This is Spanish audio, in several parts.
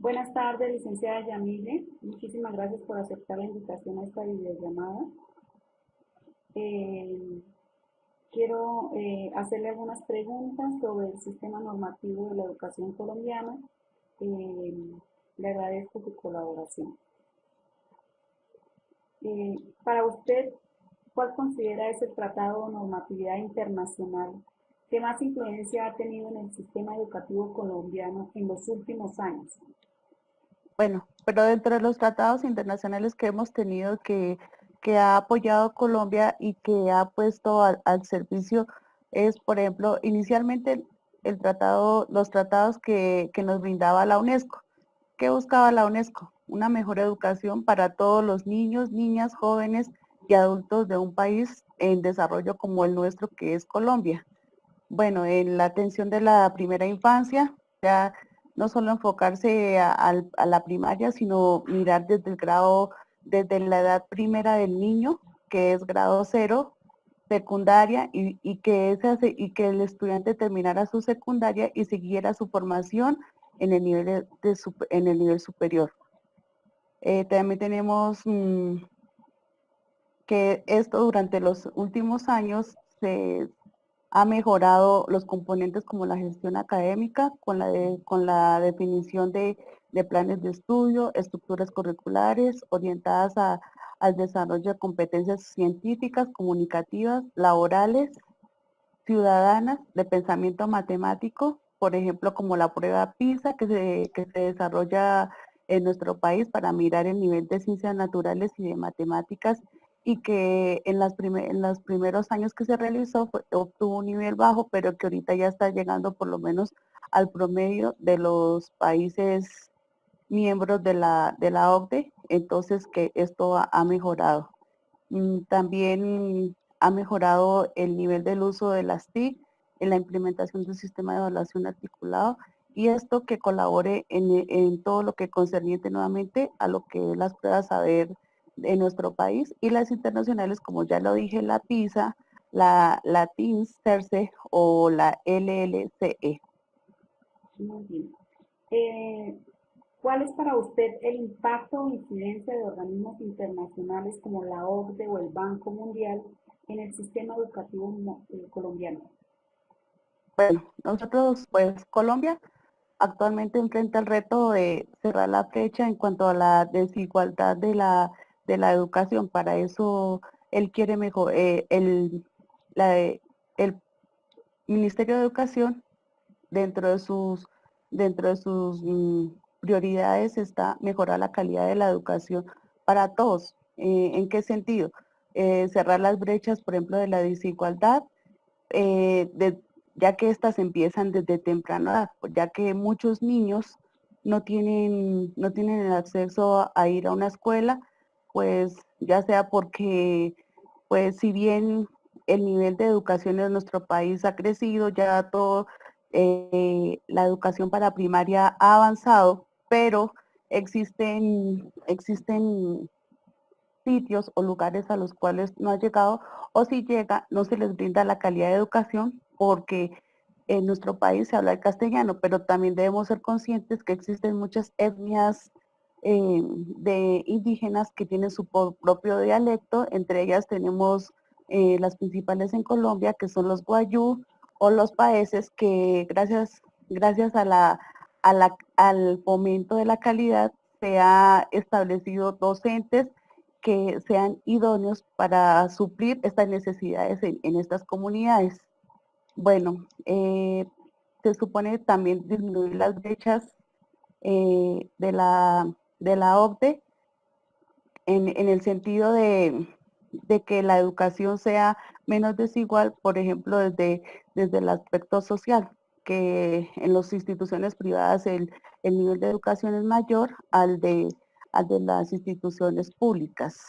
Buenas tardes, licenciada Yamile. Muchísimas gracias por aceptar la invitación a esta videollamada. Eh, Quiero hacerle algunas preguntas sobre el sistema normativo de la educación colombiana. Eh, Le agradezco su colaboración. Para usted, ¿cuál considera es el tratado o normatividad internacional que más influencia ha tenido en el sistema educativo colombiano en los últimos años? Bueno, pero dentro de los tratados internacionales que hemos tenido que ha apoyado Colombia y que ha puesto al servicio es, por ejemplo, inicialmente los tratados que nos brindaba la UNESCO. ¿Qué buscaba la UNESCO? Una mejor educación para todos los niños, niñas, jóvenes y adultos de un país en desarrollo como el nuestro, que es Colombia. Bueno, en la atención de la primera infancia, ya no solo enfocarse a la primaria, sino mirar desde la edad primera del niño, que es grado cero, secundaria, y que el estudiante terminara su secundaria y siguiera su formación en el nivel, en el nivel superior. También tenemos que esto durante los últimos años se ha mejorado los componentes como la gestión académica con la definición de planes de estudio, estructuras curriculares orientadas al desarrollo de competencias científicas, comunicativas, laborales, ciudadanas, de pensamiento matemático, por ejemplo, como la prueba PISA que se desarrolla en nuestro país para mirar el nivel de ciencias naturales y de matemáticas y que en los primeros años que se realizó obtuvo un nivel bajo, pero que ahorita ya está llegando por lo menos al promedio de los países miembros de la OCDE, entonces que esto ha mejorado. También ha mejorado el nivel del uso de las TIC en la implementación del sistema de evaluación articulado y esto que colabore en todo lo que concerniente nuevamente a lo que es las pruebas saber en nuestro país y las internacionales, como ya lo dije, la PISA, la TIMSS, CERCE o la LLCE. Muy bien. Eh, ¿Cuál es para usted el impacto o incidencia de organismos internacionales como la OCDE o el Banco Mundial en el sistema educativo colombiano? Bueno, nosotros, pues Colombia actualmente enfrenta el reto de cerrar la brecha en cuanto a la desigualdad de la educación. Para eso él quiere mejor, el Ministerio de Educación dentro de dentro de sus prioridades está mejorar la calidad de la educación para todos. ¿En qué sentido? Cerrar las brechas, por ejemplo, de la desigualdad, eh, de- ya que estas empiezan desde temprana edad, ya que muchos niños no tienen el acceso a ir a una escuela, pues ya sea porque, pues si bien el nivel de educación en nuestro país ha crecido, ya todo, la educación para primaria ha avanzado, pero existen sitios o lugares a los cuales no ha llegado, o si llega, no se les brinda la calidad de educación porque en nuestro país se habla el castellano, pero también debemos ser conscientes que existen muchas etnias de indígenas que tienen su propio dialecto, entre ellas tenemos las principales en Colombia, que son los guayú o los paeses, que gracias a al fomento de la calidad se ha establecido docentes que sean idóneos para suplir estas necesidades en estas comunidades. Bueno, se supone también disminuir las brechas de de la OCDE en el sentido de que la educación sea menos desigual, por ejemplo, desde el aspecto social, que en las instituciones privadas el nivel de educación es mayor al de las instituciones públicas.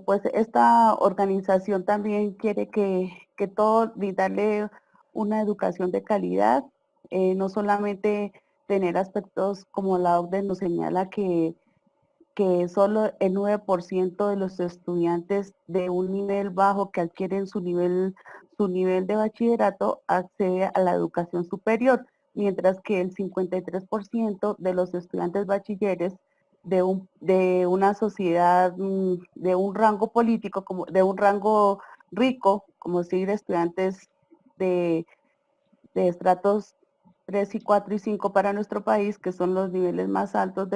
Pues esta organización también quiere que todo, brindarle una educación de calidad, no solamente tener aspectos como la OCDE nos señala que solo el 9% de los estudiantes de un nivel bajo que adquieren su nivel de bachillerato accede a la educación superior. mientras que el 53% de los estudiantes bachilleres de una sociedad, de un rango político, como de un rango rico, como decir estudiantes de, de estratos 3 y 4 y 5 para nuestro país, que son los niveles más altos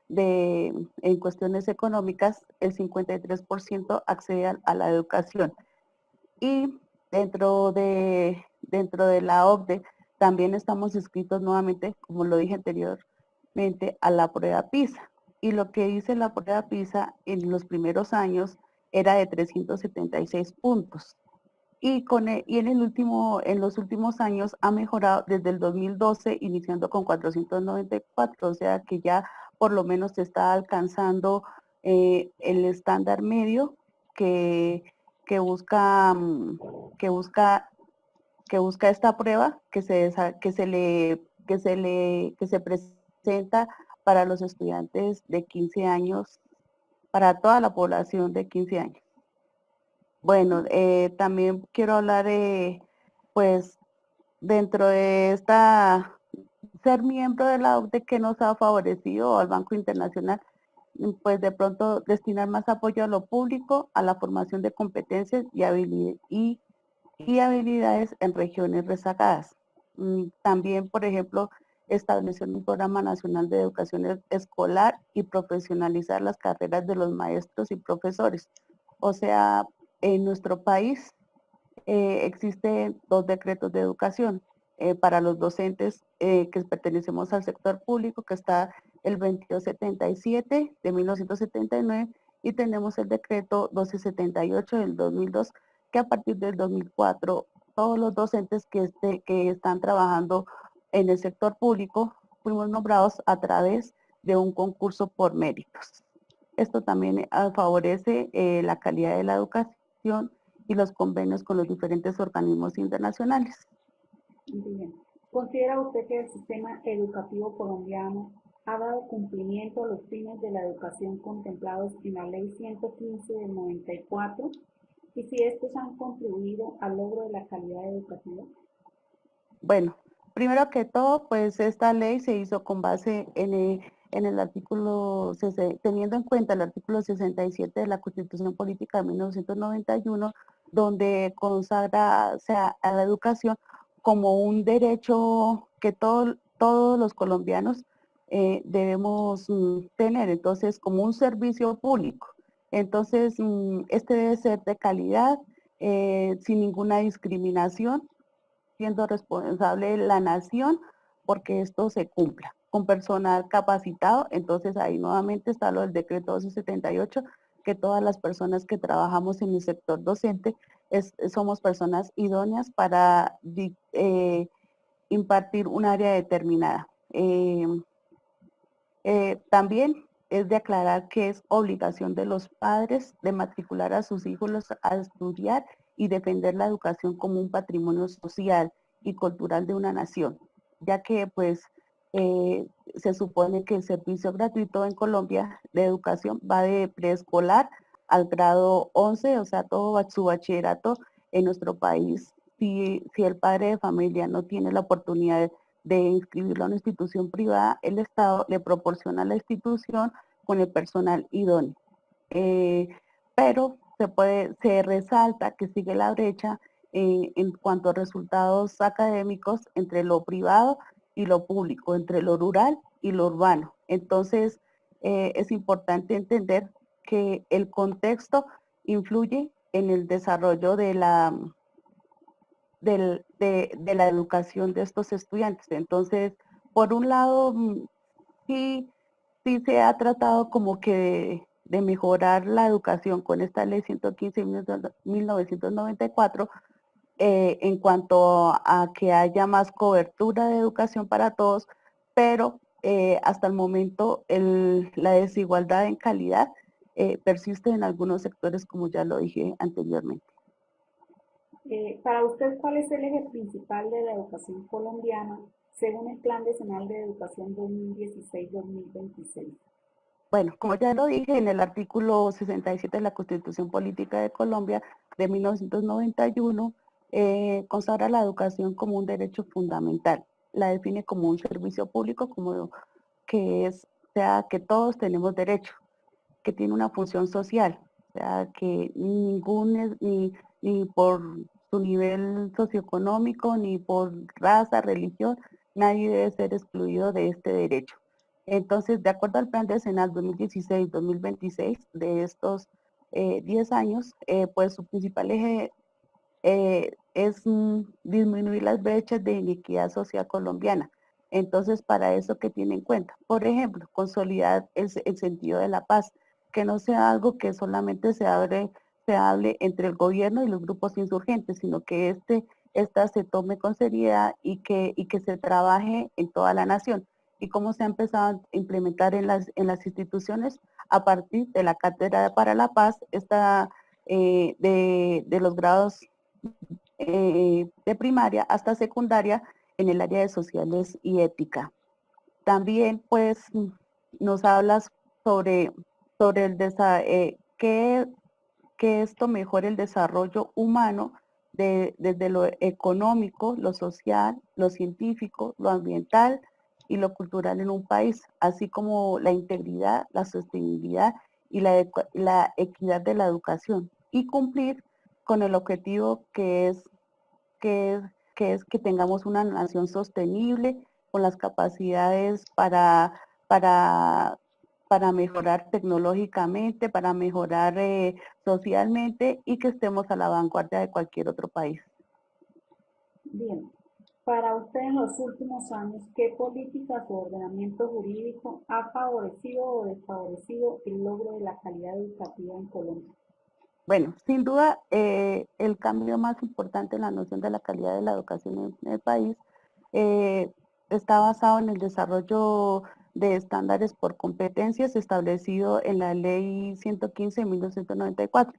en cuestiones económicas, el 53% accede a la educación. Y dentro de la OCDE también estamos inscritos nuevamente, como lo dije anteriormente, a la prueba PISA. Y lo que dice la prueba PISA en los primeros años era de 376 puntos. Y en los últimos años ha mejorado desde el 2012, iniciando con 494, o sea que ya por lo menos se está alcanzando el estándar medio que, que busca, que busca, que busca esta prueba que se presenta para los estudiantes de 15 años, para toda la población de 15 años. Bueno, también quiero hablar, pues, dentro de ser miembro de la OCDE que nos ha favorecido al Banco Internacional, pues de pronto destinar más apoyo a lo público, a la formación de competencias y habilidades en regiones rezagadas. También, por ejemplo, establecer un programa nacional de educación escolar y profesionalizar las carreras de los maestros y profesores. O sea, en nuestro país existen 2 decretos de educación para los docentes que pertenecemos al sector público, que está el 2277 de 1979 y tenemos el decreto 1278 del 2002, que a partir del 2004 todos los docentes que están trabajando en el sector público fuimos nombrados a través de un concurso por méritos. Esto también favorece la calidad de la educación y los convenios con los diferentes organismos internacionales. Bien. ¿Considera usted que el sistema educativo colombiano ha dado cumplimiento a los fines de la educación contemplados en la Ley 115 del 94? Y si estos han contribuido al logro de la calidad educativa. Bueno, primero que todo, pues esta ley se hizo con base en el artículo, teniendo en cuenta el artículo 67 de la Constitución Política de 1991, donde consagra, o sea, a la educación como un derecho que todos los colombianos debemos tener, entonces como un servicio público. Entonces, este debe ser de calidad, sin ninguna discriminación, siendo responsable la nación porque esto se cumpla con personal capacitado. Entonces ahí nuevamente está lo del decreto 1278, que todas las personas que trabajamos en el sector docente somos personas idóneas para impartir un área determinada. También es de aclarar que es obligación de los padres de matricular a sus hijos a estudiar y defender la educación como un patrimonio social y cultural de una nación, ya que pues se supone que el servicio gratuito en Colombia de educación va de preescolar al grado 11, o sea, todo su bachillerato en nuestro país. Si el padre de familia no tiene la oportunidad de inscribirlo a una institución privada, el Estado le proporciona a la institución con el personal idóneo. Pero se resalta que sigue la brecha en cuanto a resultados académicos entre lo privado y lo público, entre lo rural y lo urbano. Entonces, es importante entender que el contexto influye en el desarrollo de la educación de estos estudiantes. Entonces, por un lado, sí, sí se ha tratado como que de mejorar la educación con esta ley 115 de 1994 en cuanto a que haya más cobertura de educación para todos, pero hasta el momento la desigualdad en calidad persiste en algunos sectores, como ya lo dije anteriormente. Para usted, ¿cuál es el eje principal de la educación colombiana según el Plan Decenal de Educación 2016-2026? Bueno, como ya lo dije, en el artículo 67 de la Constitución Política de Colombia de 1991, consagra la educación como un derecho fundamental. la define como un servicio público, como que es, o sea, que todos tenemos derecho, que tiene una función social, o sea, que ni por su nivel socioeconómico, ni por raza, religión, nadie debe ser excluido de este derecho. Entonces, de acuerdo al plan decenal 2016-2026, de estos 10 años, pues su principal eje es disminuir las brechas de inequidad social colombiana. Entonces, para eso, ¿qué tiene en cuenta? Por ejemplo, consolidar el sentido de la paz, que no sea algo que solamente se hable entre el gobierno y los grupos insurgentes, sino que esta se tome con seriedad y que se trabaje en toda la nación. Y cómo se ha empezado a implementar en las instituciones a partir de la Cátedra para la Paz, de los grados de primaria hasta secundaria en el área de sociales y ética. También pues nos hablas sobre, sobre que esto mejore el desarrollo humano desde lo económico, lo social, lo científico, lo ambiental y lo cultural en un país, así como la integridad, la sostenibilidad y la equidad de la educación, y cumplir con el objetivo que, que es que tengamos una nación sostenible con las capacidades para, para mejorar tecnológicamente, para mejorar socialmente y que estemos a la vanguardia de cualquier otro país. Bien, para usted en los últimos años, ¿qué políticas o ordenamiento jurídico ha favorecido o desfavorecido el logro de la calidad educativa en Colombia? Bueno, sin duda, el cambio más importante en la noción de la calidad de la educación en el país eh, está basado en el desarrollo de estándares por competencias establecido en la Ley 115 de 1994,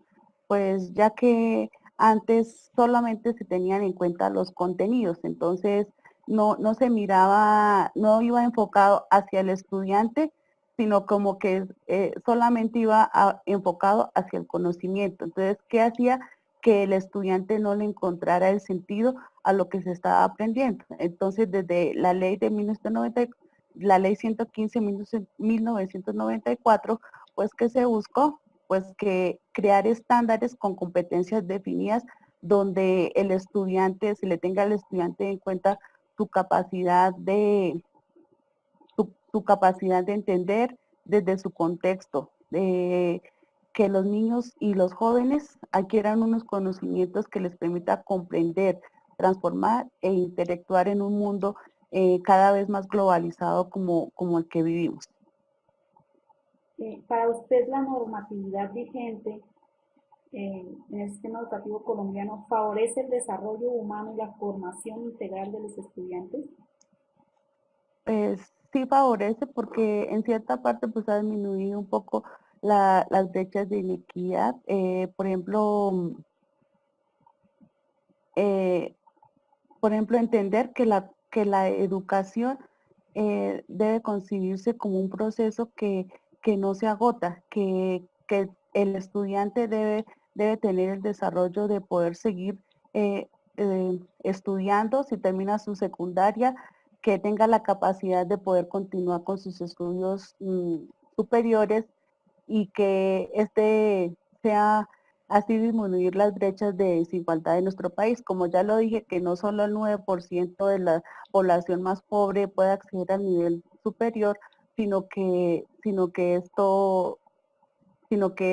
pues ya que antes solamente se tenían en cuenta los contenidos, entonces no se miraba, no iba enfocado hacia el estudiante, sino como que solamente enfocado hacia el conocimiento. Entonces, ¿qué hacía? Que el estudiante no le encontrara el sentido a lo que se estaba aprendiendo. Entonces, desde la ley de 1990, la ley 115 de 1994, pues que se buscó, pues que crear estándares con competencias definidas donde el estudiante, se le tenga al estudiante en cuenta su capacidad su capacidad de entender desde su contexto, de que los niños y los jóvenes adquieran unos conocimientos que les permita comprender, transformar e interactuar en un mundo cada vez más globalizado como el que vivimos. Para usted, la normatividad vigente en el sistema educativo colombiano favorece el desarrollo humano y la formación integral de los estudiantes. Sí favorece porque en cierta parte pues ha disminuido un poco las brechas de inequidad. Eh, por ejemplo, entender que la educación debe concebirse como un proceso que no se agota, que el estudiante debe tener el desarrollo de poder seguir estudiando, si termina su secundaria, que tenga la capacidad de poder continuar con sus estudios superiores y que este sea así disminuir las brechas de desigualdad en nuestro país. Como ya lo dije, que no solo el 9% de la población más pobre puede acceder al nivel superior, sino que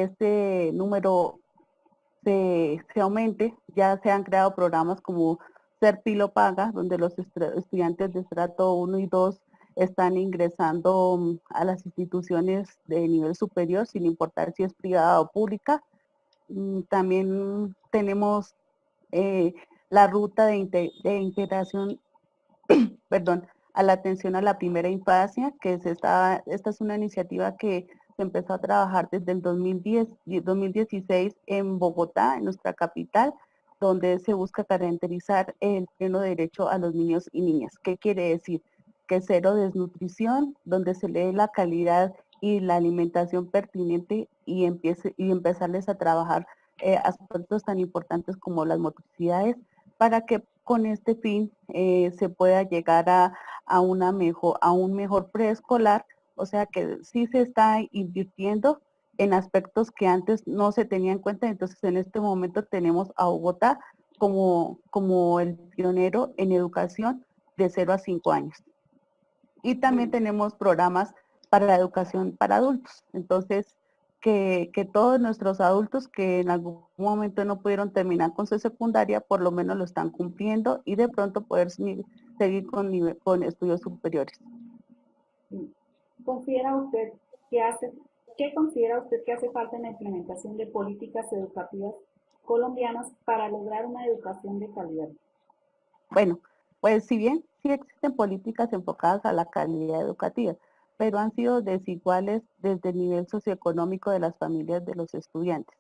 este número se aumente. Ya se han creado programas como Ser Pilo Paga, donde los estudiantes de estrato 1 y 2 están ingresando a las instituciones de nivel superior, sin importar si es privada o pública. También tenemos eh, la ruta de integración, perdón, a la atención a la primera infancia, esta es una iniciativa que se empezó a trabajar desde el 2016 en Bogotá, en nuestra capital, donde se busca caracterizar el pleno derecho a los niños y niñas. ¿Qué quiere decir? Que cero desnutrición, donde se lee la calidad y la alimentación pertinente y empezarles a trabajar aspectos tan importantes como las motricidades para que con este fin se pueda llegar a un mejor preescolar, o sea que sí se está invirtiendo en aspectos que antes no se tenían en cuenta. Entonces en este momento tenemos a Bogotá como el pionero en educación de 0 a 5 años. Y también tenemos programas para la educación para adultos. Entonces, que todos nuestros adultos que en algún momento no pudieron terminar con su secundaria, por lo menos lo están cumpliendo y de pronto poder seguir con estudios superiores. ¿Considera usted que hace, ¿Qué considera usted que hace falta en la implementación de políticas educativas colombianas para lograr una educación de calidad? Bueno, pues si bien sí existen políticas enfocadas a la calidad educativa, pero han sido desiguales desde el nivel socioeconómico de las familias de los estudiantes.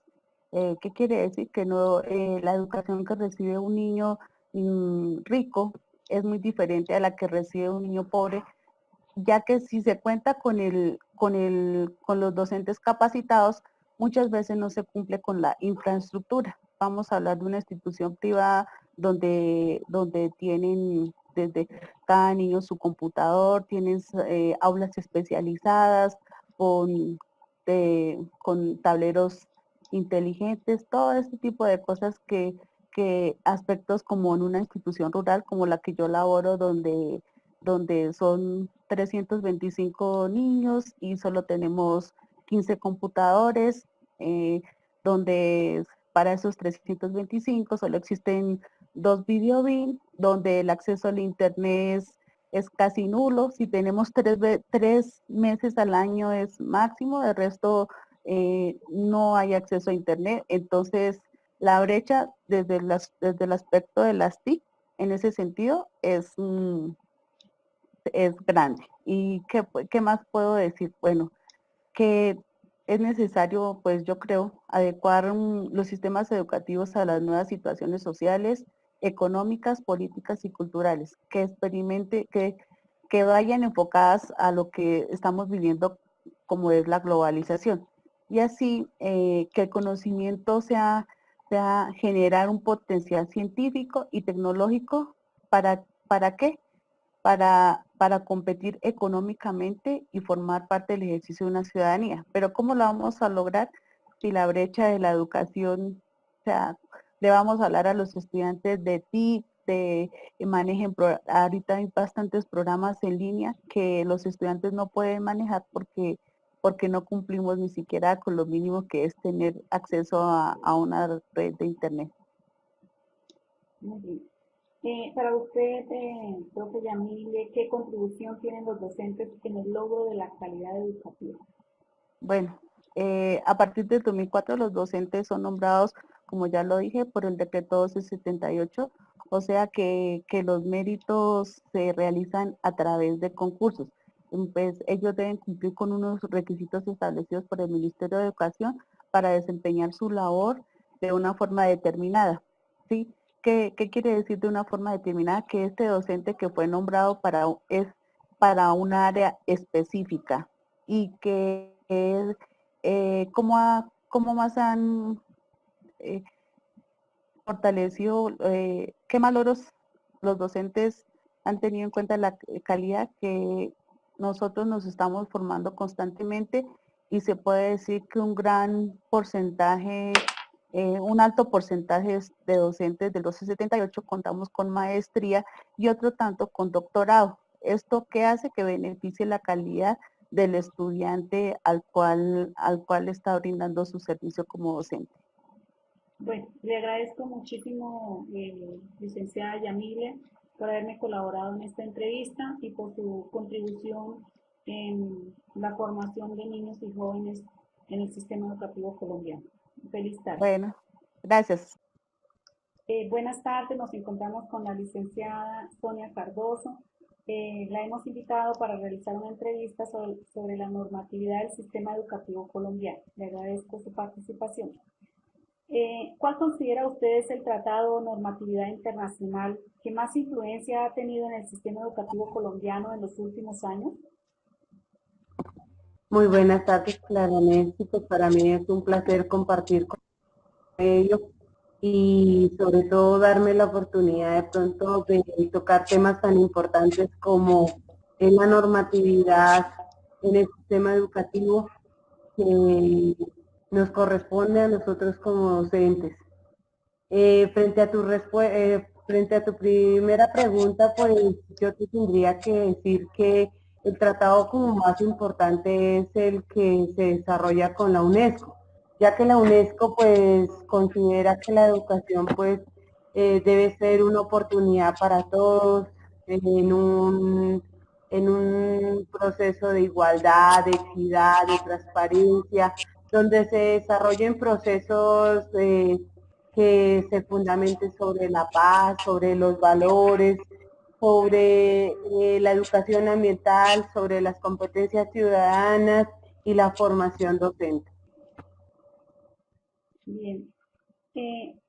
¿Qué quiere decir? Que no, la educación que recibe un niño rico es muy diferente a la que recibe un niño pobre, ya que si se cuenta con los docentes capacitados, muchas veces no se cumple con la infraestructura. Vamos a hablar de una institución privada donde tienen desde cada niño su computador, tienen aulas especializadas con tableros inteligentes, todo este tipo de cosas que aspectos como en una institución rural como la que yo laboro, donde son 325 niños y solo tenemos 15 computadores, donde para esos 325 solo existen 2 videobin, donde el acceso al internet es casi nulo. Si tenemos 3 meses al año es máximo, el resto no hay acceso a internet. Entonces, la brecha desde el aspecto de las TIC en ese sentido es grande. ¿Y qué más puedo decir? Bueno, que es necesario, pues yo creo, adecuar los sistemas educativos a las nuevas situaciones sociales, económicas, políticas y culturales, que vayan enfocadas a lo que estamos viviendo como es la globalización. Y así que el conocimiento sea generar un potencial científico y tecnológico. ¿Para qué? Para competir económicamente y formar parte del ejercicio de una ciudadanía. Pero ¿cómo lo vamos a lograr si la brecha de la educación, o sea, le vamos a hablar a los estudiantes de TIC, ahorita hay bastantes programas en línea que los estudiantes no pueden manejar porque no cumplimos ni siquiera con lo mínimo que es tener acceso a una red de internet. Muy bien. Para usted, profe Yamile, ¿qué contribución tienen los docentes en el logro de la calidad educativa? Bueno, a partir del 2004 los docentes son nombrados, como ya lo dije, por el decreto 1278, o sea que los méritos se realizan a través de concursos. Pues ellos deben cumplir con unos requisitos establecidos por el Ministerio de Educación para desempeñar su labor de una forma determinada. ¿Sí? ¿Qué quiere decir de una forma determinada? Que este docente que fue nombrado es para un área específica y que cómo más han eh, fortalecido, qué más logros los docentes han tenido en cuenta la calidad que nosotros nos estamos formando constantemente y se puede decir que un gran porcentaje, un alto porcentaje de docentes del 1278 contamos con maestría y otro tanto con doctorado. ¿Esto qué hace? Que beneficie la calidad del estudiante al cual está brindando su servicio como docente. Bueno, le agradezco muchísimo, licenciada Yamile, por haberme colaborado en esta entrevista y por su contribución en la formación de niños y jóvenes en el sistema educativo colombiano. Feliz tarde. Bueno, gracias. Buenas tardes, nos encontramos con la licenciada Sonia Cardoso. La hemos invitado para realizar una entrevista sobre la normatividad del sistema educativo colombiano. Le agradezco su participación. ¿Cuál considera usted es el tratado o normatividad internacional que más influencia ha tenido en el sistema educativo colombiano en los últimos años? Muy buenas tardes, claramente. Pues para mí es un placer compartir con ellos y sobre todo darme la oportunidad de pronto de tocar temas tan importantes como es la normatividad en el sistema educativo que nos corresponde a nosotros como docentes. Frente a tu primera pregunta, pues yo te tendría que decir que el tratado como más importante es el que se desarrolla con la UNESCO, ya que la UNESCO pues considera que la educación pues debe ser una oportunidad para todos en un proceso de igualdad, de equidad, de transparencia, donde se desarrollen procesos que se fundamente sobre la paz, sobre los valores, sobre la educación ambiental, sobre las competencias ciudadanas y la formación docente. Bien.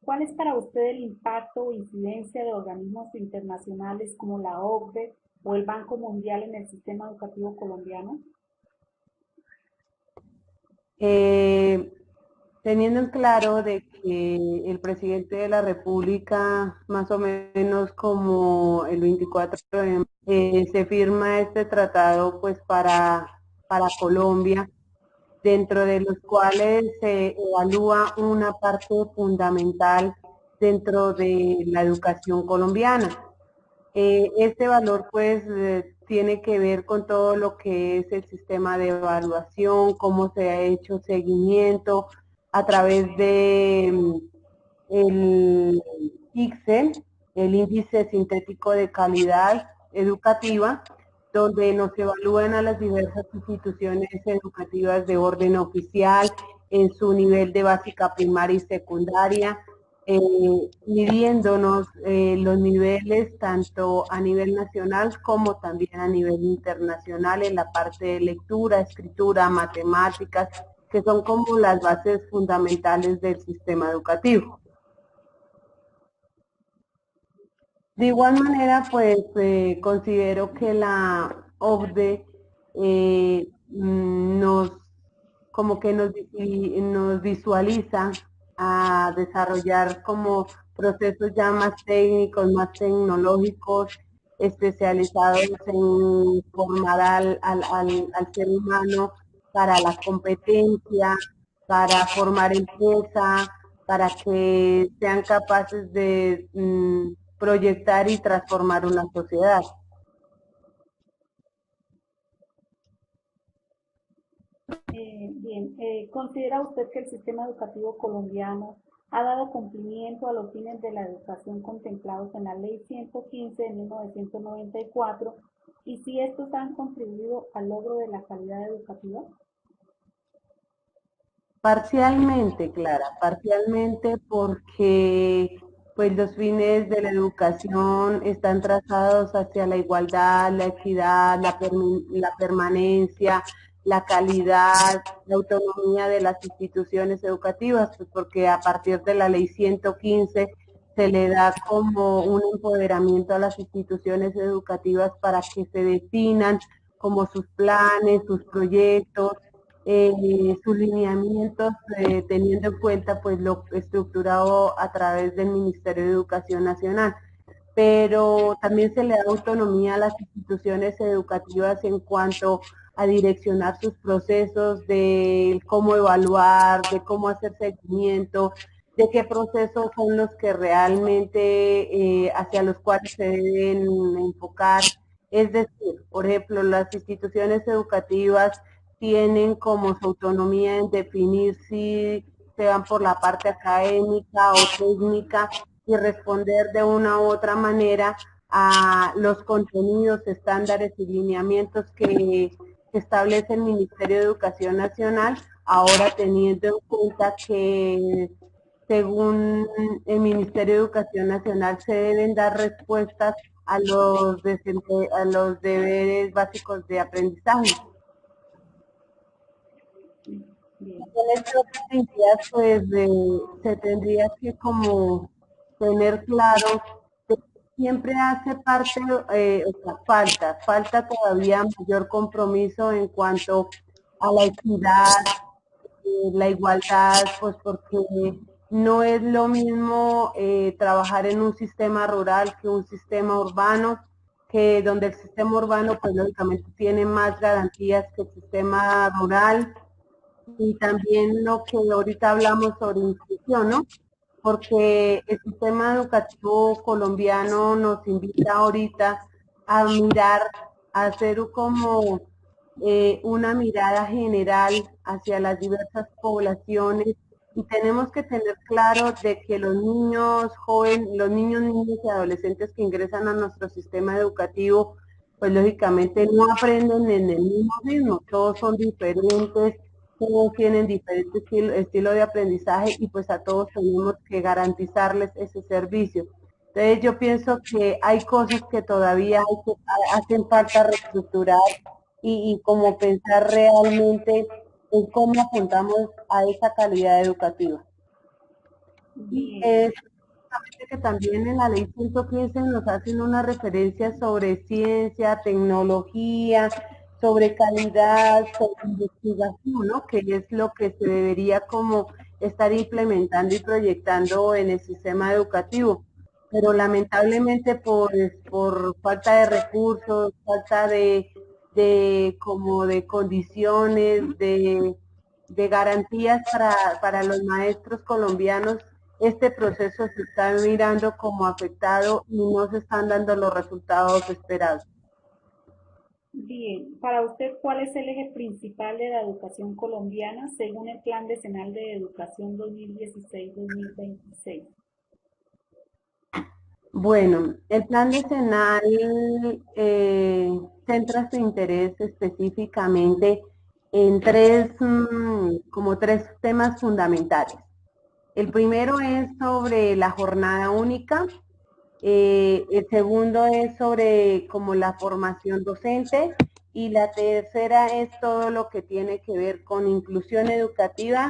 ¿Cuál es para usted el impacto o incidencia de organismos internacionales como la OCDE o el Banco Mundial en el sistema educativo colombiano? Teniendo en claro de que el presidente de la República, más o menos como el 24 de mayo, se firma este tratado pues para Colombia, dentro de los cuales se evalúa una parte fundamental dentro de la educación colombiana. Este valor pues tiene que ver con todo lo que es el sistema de evaluación, cómo se ha hecho seguimiento a través de el ICSE, el Índice Sintético de Calidad Educativa, donde nos evalúan a las diversas instituciones educativas de orden oficial en su nivel de básica primaria y secundaria, midiéndonos los niveles tanto a nivel nacional como también a nivel internacional en la parte de lectura, escritura, matemáticas, que son como las bases fundamentales del sistema educativo. De igual manera, pues considero que la OCDE como que nos visualiza a desarrollar como procesos ya más técnicos, más tecnológicos, especializados en formar al ser humano para la competencia, para formar empresa, para que sean capaces de proyectar y transformar una sociedad. Bien, ¿considera usted que el sistema educativo colombiano ha dado cumplimiento a los fines de la educación contemplados en la Ley 115 de 1994 y si estos han contribuido al logro de la calidad educativa? Parcialmente, Clara, parcialmente porque pues los fines de la educación están trazados hacia la igualdad, la equidad, la permanencia, la calidad, la autonomía de las instituciones educativas, pues porque a partir de la ley 115 se le da como un empoderamiento a las instituciones educativas para que se definan como sus planes, sus proyectos, sus lineamientos, teniendo en cuenta pues lo estructurado a través del Ministerio de Educación Nacional, pero también se le da autonomía a las instituciones educativas en cuanto a direccionar sus procesos, de cómo evaluar, de cómo hacer seguimiento, de qué procesos son los que realmente hacia los cuales se deben enfocar. Es decir, por ejemplo, las instituciones educativas tienen como su autonomía en definir si se van por la parte académica o técnica y responder de una u otra manera a los contenidos, estándares y lineamientos que establece el Ministerio de Educación Nacional, ahora teniendo en cuenta que según el Ministerio de Educación Nacional se deben dar respuestas a los deberes básicos de aprendizaje. Bien. En esta oportunidad, pues se tendría que como tener claro que siempre hace parte, o sea, falta todavía mayor compromiso en cuanto a la equidad, la igualdad, pues porque No es lo mismo trabajar en un sistema rural que un sistema urbano, que donde el sistema urbano pues lógicamente tiene más garantías que el sistema rural, y también lo que ahorita hablamos sobre inclusión, ¿no? Porque el sistema educativo colombiano nos invita ahorita a mirar, a hacer como una mirada general hacia las diversas poblaciones, y tenemos que tener claro de que los niños jóvenes, los niños, niñas y adolescentes que ingresan a nuestro sistema educativo, pues lógicamente no aprenden en el mismo ritmo, todos son diferentes, todos tienen diferentes estilo de aprendizaje, y pues a todos tenemos que garantizarles ese servicio. Entonces yo pienso que hay cosas que todavía hacen falta reestructurar, y como pensar realmente en cómo apuntamos a esa calidad educativa. Bien. Que también en la ley 115 nos hacen una referencia sobre ciencia, tecnología, sobre calidad, sobre investigación, ¿no? Que es lo que se debería como estar implementando y proyectando en el sistema educativo. Pero lamentablemente por falta de recursos, falta como de condiciones, de garantías para los maestros colombianos, este proceso se está mirando como afectado y no se están dando los resultados esperados. Bien, para usted, ¿cuál es el eje principal de la educación colombiana según el Plan Decenal de Educación 2016-2026? Bueno, el plan decenal centra su interés específicamente en como tres temas fundamentales. El primero es sobre la jornada única, el segundo es sobre como la formación docente, y la tercera es todo lo que tiene que ver con inclusión educativa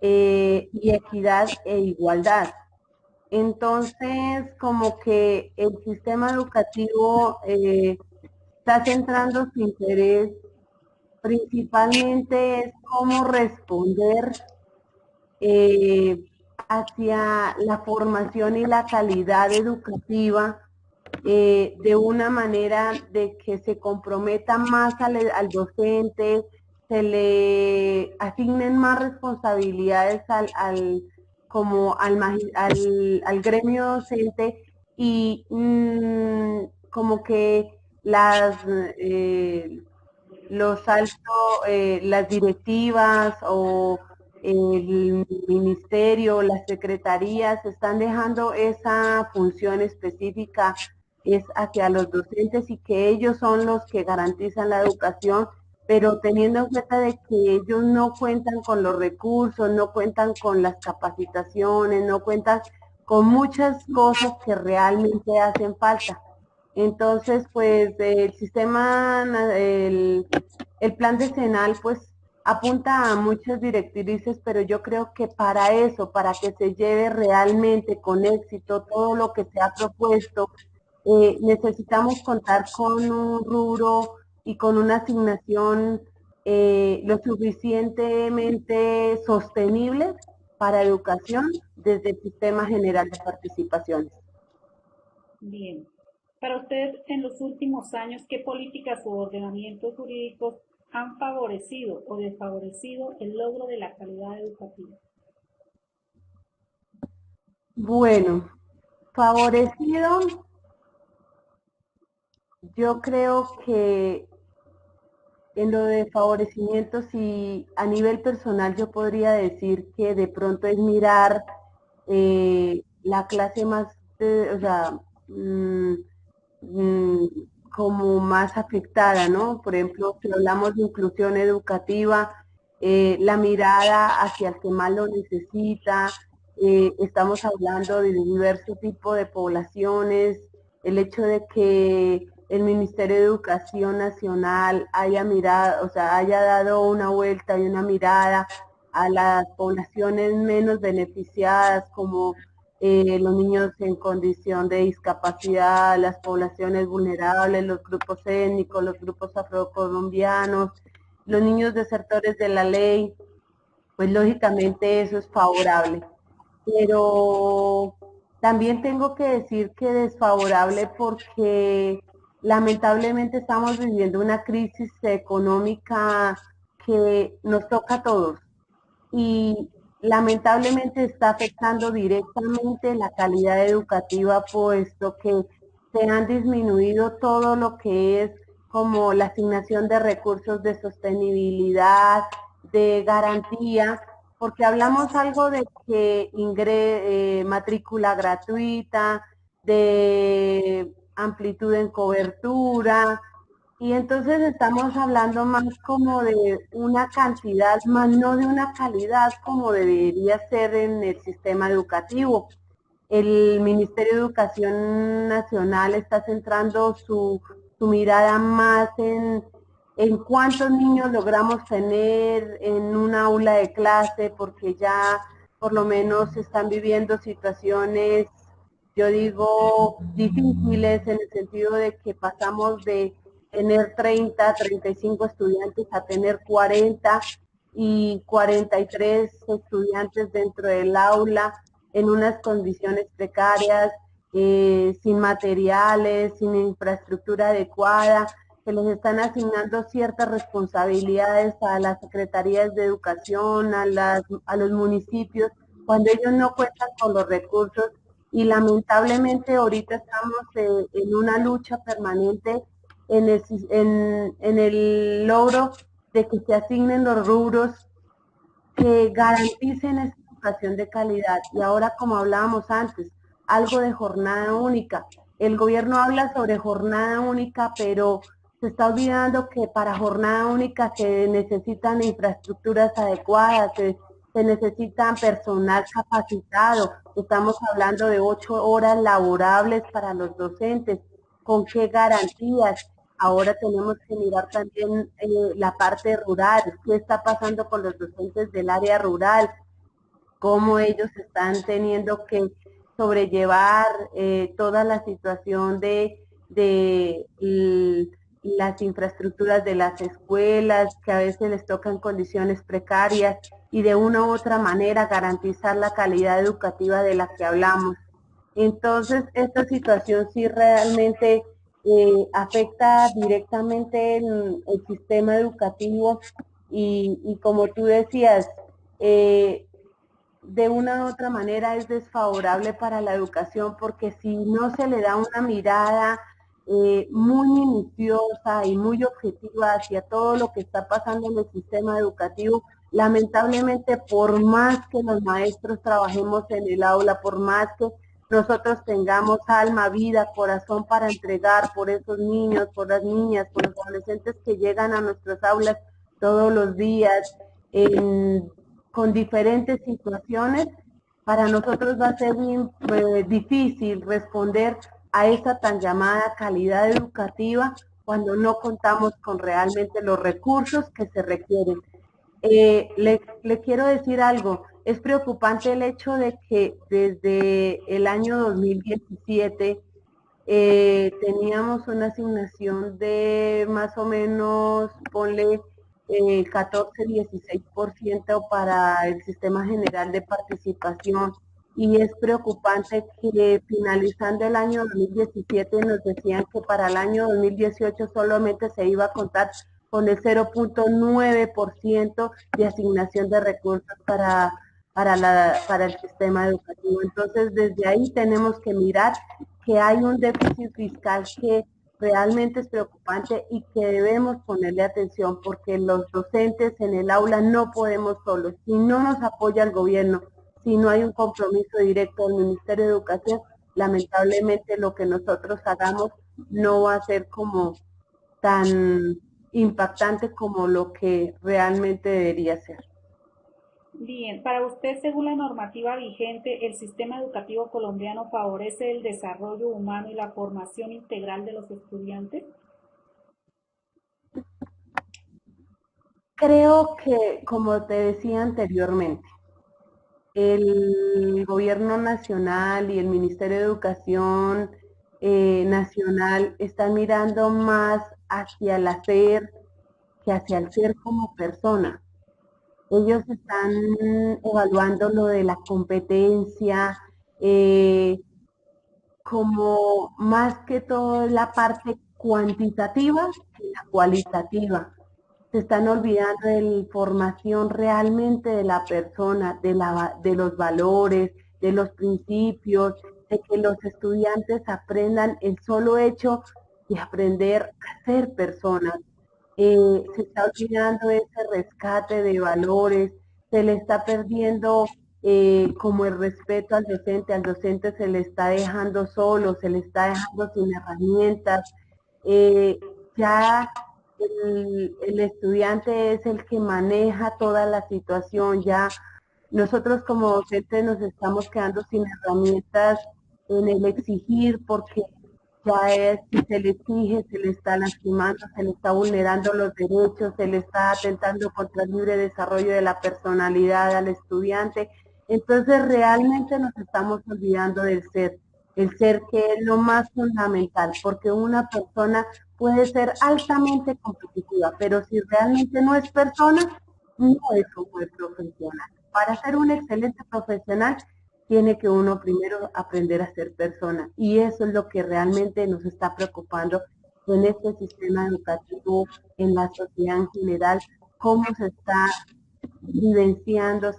y equidad e igualdad. Entonces, como que el sistema educativo está centrando su interés principalmente es cómo responder hacia la formación y la calidad educativa de una manera de que se comprometa más al docente, se le asignen más responsabilidades como al gremio docente, y como que los altos, las directivas o el ministerio, las secretarías están dejando esa función específica es hacia los docentes, y que ellos son los que garantizan la educación, pero teniendo en cuenta de que ellos no cuentan con los recursos, no cuentan con las capacitaciones, no cuentan con muchas cosas que realmente hacen falta. Entonces, pues el plan decenal, pues apunta a muchas directrices, pero yo creo que para eso, para que se lleve realmente con éxito todo lo que se ha propuesto, necesitamos contar con un rubro y con una asignación lo suficientemente sostenible para educación desde el Sistema General de Participaciones. Bien. Para usted, en los últimos años, ¿qué políticas o ordenamientos jurídicos han favorecido o desfavorecido el logro de la calidad educativa? Bueno, favorecido, yo creo que en lo de favorecimientos, y a nivel personal yo podría decir que de pronto es mirar la clase más, o sea, mm, como más afectada, ¿no? Por ejemplo, si hablamos de inclusión educativa, la mirada hacia el que más lo necesita, estamos hablando de diversos tipos de poblaciones, el hecho de que el Ministerio de Educación Nacional haya mirado, o sea, haya dado una vuelta y una mirada a las poblaciones menos beneficiadas, como los niños en condición de discapacidad, las poblaciones vulnerables, los grupos étnicos, los grupos afrocolombianos, los niños desertores de la ley, pues lógicamente eso es favorable. pero también tengo que decir que desfavorable porque lamentablemente estamos viviendo una crisis económica que nos toca a todos y lamentablemente está afectando directamente la calidad educativa, puesto que se han disminuido todo lo que es como la asignación de recursos de sostenibilidad, de garantía, porque hablamos algo de que matrícula gratuita, de amplitud en cobertura, y entonces estamos hablando más como de una cantidad, más no de una calidad como debería ser en el sistema educativo. El Ministerio de Educación Nacional está centrando su mirada más en cuántos niños logramos tener en un aula de clase, porque ya por lo menos están viviendo situaciones, yo digo, difíciles en el sentido de que pasamos de tener 35 estudiantes a tener 40 y 43 estudiantes dentro del aula en unas condiciones precarias, sin materiales, sin infraestructura adecuada. Se les están asignando ciertas responsabilidades a las secretarías de educación, a los municipios, cuando ellos no cuentan con los recursos, y lamentablemente ahorita estamos en una lucha permanente en el logro de que se asignen los rubros que garanticen esa educación de calidad. Y ahora, como hablábamos antes, algo de jornada única. El gobierno habla sobre jornada única, pero se está olvidando que para jornada única se necesitan infraestructuras adecuadas, se necesitan personal capacitado. Estamos hablando de 8 horas laborables para los docentes. ¿Con qué garantías? Ahora tenemos que mirar también la parte rural, qué está pasando con los docentes del área rural, cómo ellos están teniendo que sobrellevar toda la situación de las infraestructuras de las escuelas, que a veces les tocan condiciones precarias, y de una u otra manera garantizar la calidad educativa de la que hablamos. Entonces, esta situación sí realmente afecta directamente el sistema educativo, y como tú decías, eh, de una u otra manera es desfavorable para la educación, porque si no se le da una mirada muy minuciosa y muy objetiva hacia todo lo que está pasando en el sistema educativo, lamentablemente, por más que los maestros trabajemos en el aula, por más que nosotros tengamos alma, vida, corazón para entregar por esos niños, por las niñas, por los adolescentes que llegan a nuestras aulas todos los días, con diferentes situaciones, para nosotros va a ser bien difícil responder a esa tan llamada calidad educativa cuando no contamos con realmente los recursos que se requieren. Le quiero decir algo, es preocupante el hecho de que desde el año 2017 teníamos una asignación de más o menos, ponle 14-16% para el sistema general de participación, y es preocupante que finalizando el año 2017 nos decían que para el año 2018 solamente se iba a contar con el 0.9% de asignación de recursos para el sistema educativo. Entonces, desde ahí tenemos que mirar que hay un déficit fiscal que realmente es preocupante y que debemos ponerle atención, porque los docentes en el aula no podemos solos. Si no nos apoya el gobierno, si no hay un compromiso directo del Ministerio de Educación, lamentablemente lo que nosotros hagamos no va a ser como tan impactante como lo que realmente debería ser. Bien, para usted, según la normativa vigente, ¿el sistema educativo colombiano favorece el desarrollo humano y la formación integral de los estudiantes? Creo que, como te decía anteriormente, el gobierno nacional y el Ministerio de Educación nacional están mirando más hacia el hacer que hacia el ser como persona. Ellos están evaluando lo de la competencia, como más que todo la parte cuantitativa que la cualitativa. Se están olvidando de la información realmente de la persona, de los valores, de los principios, de que los estudiantes aprendan el solo hecho de aprender a ser personas. Se está olvidando ese rescate de valores, se le está perdiendo como el respeto al docente se le está dejando solo, se le está dejando sin herramientas, ya el estudiante es el que maneja toda la situación, ya nosotros como docentes nos estamos quedando sin herramientas en el exigir porque ya es, si se le exige, se le está lastimando, se le está vulnerando los derechos, se le está atentando contra el libre desarrollo de la personalidad al estudiante. Entonces realmente nos estamos olvidando del ser, el ser que es lo más fundamental, porque una persona puede ser altamente competitiva, pero si realmente no es persona, no es un buen profesional. Para ser un excelente profesional, tiene que uno primero aprender a ser persona. Y eso es lo que realmente nos está preocupando en este sistema educativo, en la sociedad en general, cómo se está vivenciando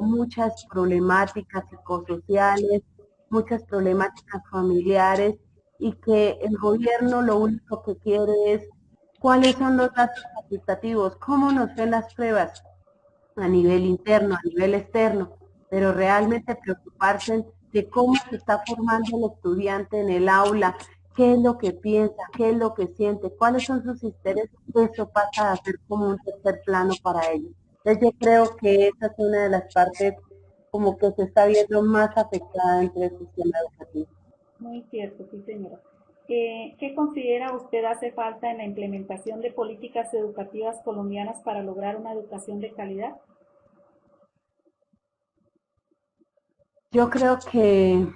muchas problemáticas psicosociales, muchas problemáticas familiares, y que el gobierno lo único que quiere es cuáles son los datos facultativos, cómo nos ven las pruebas a nivel interno, a nivel externo, pero realmente preocuparse de cómo se está formando el estudiante en el aula, qué es lo que piensa, qué es lo que siente, cuáles son sus intereses, eso pasa a ser como un tercer plano para ellos. Entonces yo creo que esa es una de las partes como que se está viendo más afectada entre el sistema educativo. Muy cierto, sí, señora. ¿Qué considera usted hace falta en la implementación de políticas educativas colombianas para lograr una educación de calidad? Yo creo que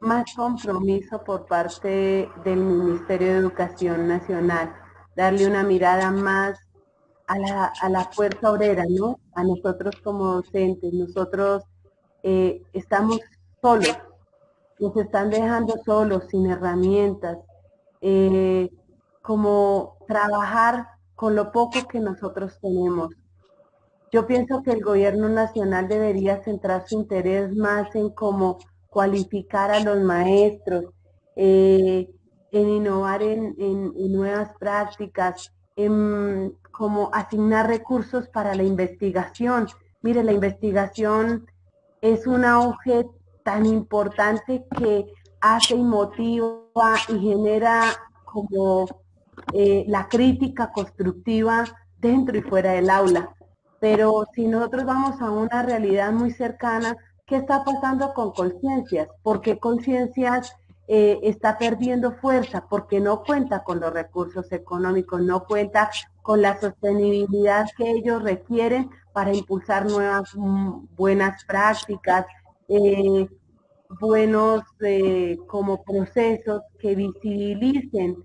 más compromiso por parte del Ministerio de Educación Nacional, darle una mirada más a la fuerza obrera, ¿no? A nosotros como docentes, nosotros estamos solos, nos están dejando solos, sin herramientas, eh, como trabajar con lo poco que nosotros tenemos. Yo pienso que el gobierno nacional debería centrar su interés más en cómo cualificar a los maestros, en innovar en nuevas prácticas, en cómo asignar recursos para la investigación. Mire, la investigación es un auge tan importante que hace y motiva y genera como la crítica constructiva dentro y fuera del aula. Pero si nosotros vamos a una realidad muy cercana, ¿qué está pasando con conciencias? ¿Por qué conciencias está perdiendo fuerza? Porque no cuenta con los recursos económicos, no cuenta con la sostenibilidad que ellos requieren para impulsar nuevas buenas prácticas, eh, buenos como procesos que visibilicen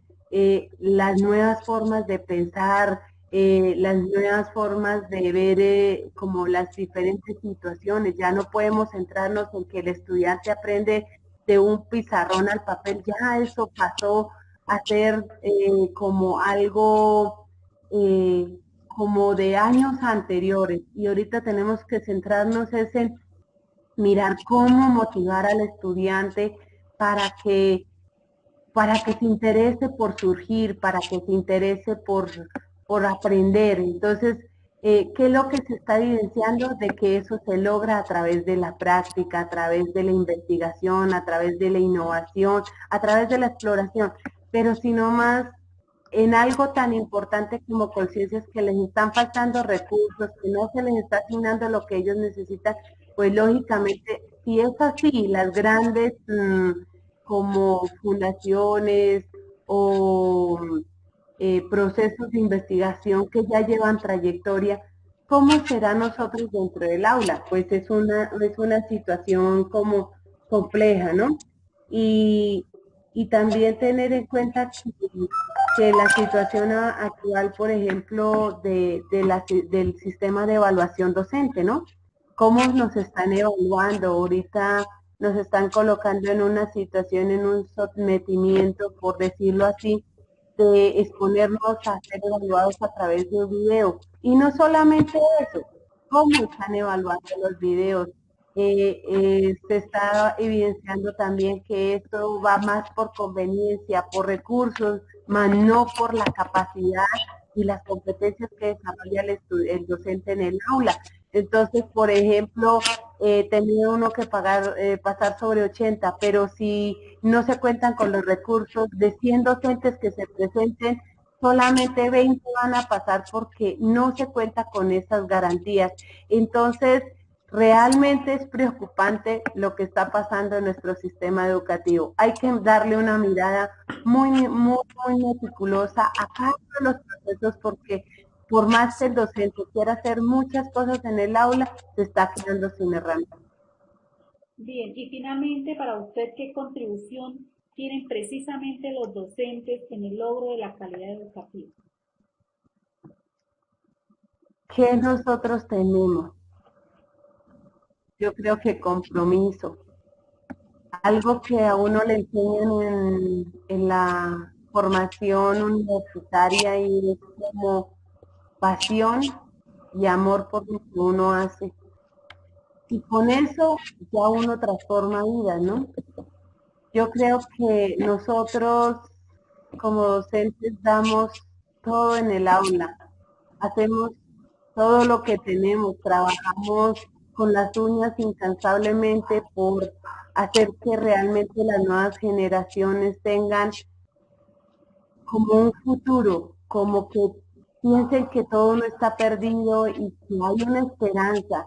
las nuevas formas de pensar, las nuevas formas de ver como las diferentes situaciones. Ya no podemos centrarnos en que el estudiante aprende de un pizarrón al papel, ya eso pasó a ser como algo como de años anteriores, y ahorita tenemos que centrarnos en mirar cómo motivar al estudiante para que, para que se interese por surgir, para que se interese por aprender. Entonces, ¿qué es lo que se está evidenciando? De que eso se logra a través de la práctica, a través de la investigación, a través de la innovación, a través de la exploración, pero si no más en algo tan importante como conciencias, que les están faltando recursos, que no se les está asignando lo que ellos necesitan, pues lógicamente, si es así, las grandes como fundaciones o procesos de investigación que ya llevan trayectoria, ¿cómo será nosotros dentro del aula? Pues es una situación como compleja, ¿no? Y Y también tener en cuenta que la situación actual, por ejemplo, del sistema de evaluación docente, ¿no? ¿Cómo nos están evaluando? Ahorita nos están colocando en una situación, en un sometimiento, por decirlo así, de exponernos a ser evaluados a través de un video. Y no solamente eso, ¿cómo están evaluando los videos? Se está evidenciando también que esto va más por conveniencia, por recursos, más no por la capacidad y las competencias que desarrolla el docente en el aula. Entonces, por ejemplo, tenía uno que pasar sobre 80, pero si no se cuentan con los recursos de 100 docentes que se presenten, solamente 20 van a pasar porque no se cuenta con esas garantías. Entonces, realmente es preocupante lo que está pasando en nuestro sistema educativo. Hay que darle una mirada muy meticulosa a cada uno de los procesos porque por más que el docente quiera hacer muchas cosas en el aula, se está quedando sin herramientas. Bien, y finalmente, para usted, ¿qué contribución tienen precisamente los docentes en el logro de la calidad educativa? ¿Qué nosotros tenemos? Yo creo que compromiso. Algo que a uno le enseñan en la formación universitaria y es como pasión y amor por lo que uno hace. Y con eso ya uno transforma vidas, ¿no? Yo creo que nosotros como docentes damos todo en el aula, hacemos todo lo que tenemos, trabajamos con las uñas incansablemente por hacer que realmente las nuevas generaciones tengan como un futuro, como que piensen que todo no está perdido y que hay una esperanza.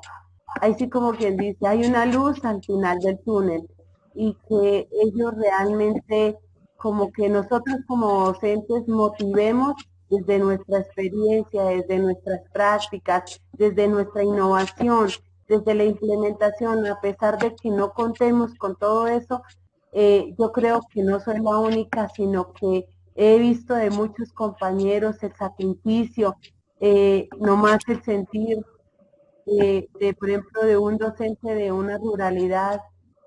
Ahí sí como quien dice, hay una luz al final del túnel y que ellos realmente, como que nosotros como docentes motivemos desde nuestra experiencia, desde nuestras prácticas, desde nuestra innovación, desde la implementación, a pesar de que no contemos con todo eso, yo creo que no soy la única, sino que he visto de muchos compañeros el sacrificio, nomás el sentir por ejemplo, de un docente de una ruralidad,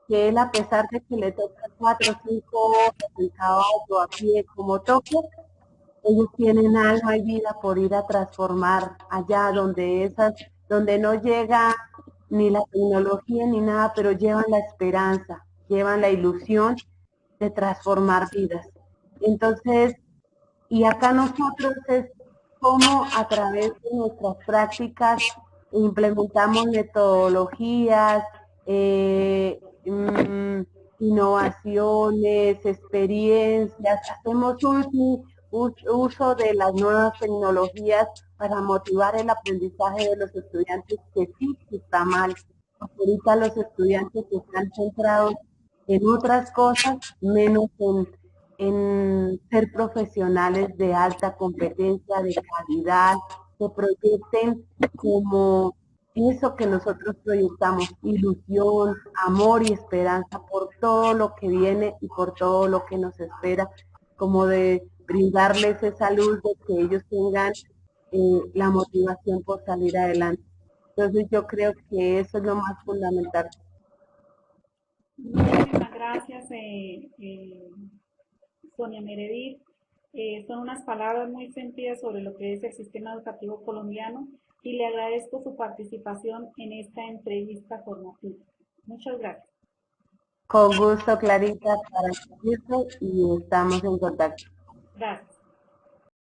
que él a pesar de que le toca 4 o 5 horas en caballo, a pie, como toque, ellos tienen alma y vida por ir a transformar allá donde no llega ni la tecnología ni nada, pero llevan la esperanza, llevan la ilusión de transformar vidas. Entonces, y acá nosotros es cómo a través de nuestras prácticas implementamos metodologías, innovaciones, experiencias, hacemos uso de las nuevas tecnologías para motivar el aprendizaje de los estudiantes, que sí que está mal. Porque ahorita los estudiantes están centrados en otras cosas, menos en ser profesionales de alta competencia, de calidad, que proyecten como eso que nosotros proyectamos, ilusión, amor y esperanza por todo lo que viene y por todo lo que nos espera, como de brindarles esa luz de que ellos tengan la motivación por salir adelante. Entonces yo creo que eso es lo más fundamental. Muchísimas gracias, Sonia Meredith. Son unas palabras muy sentidas sobre lo que es el sistema educativo colombiano y le agradezco su participación en esta entrevista formativa. Muchas gracias. Con gusto, Clarita, para servirte y estamos en contacto. Gracias.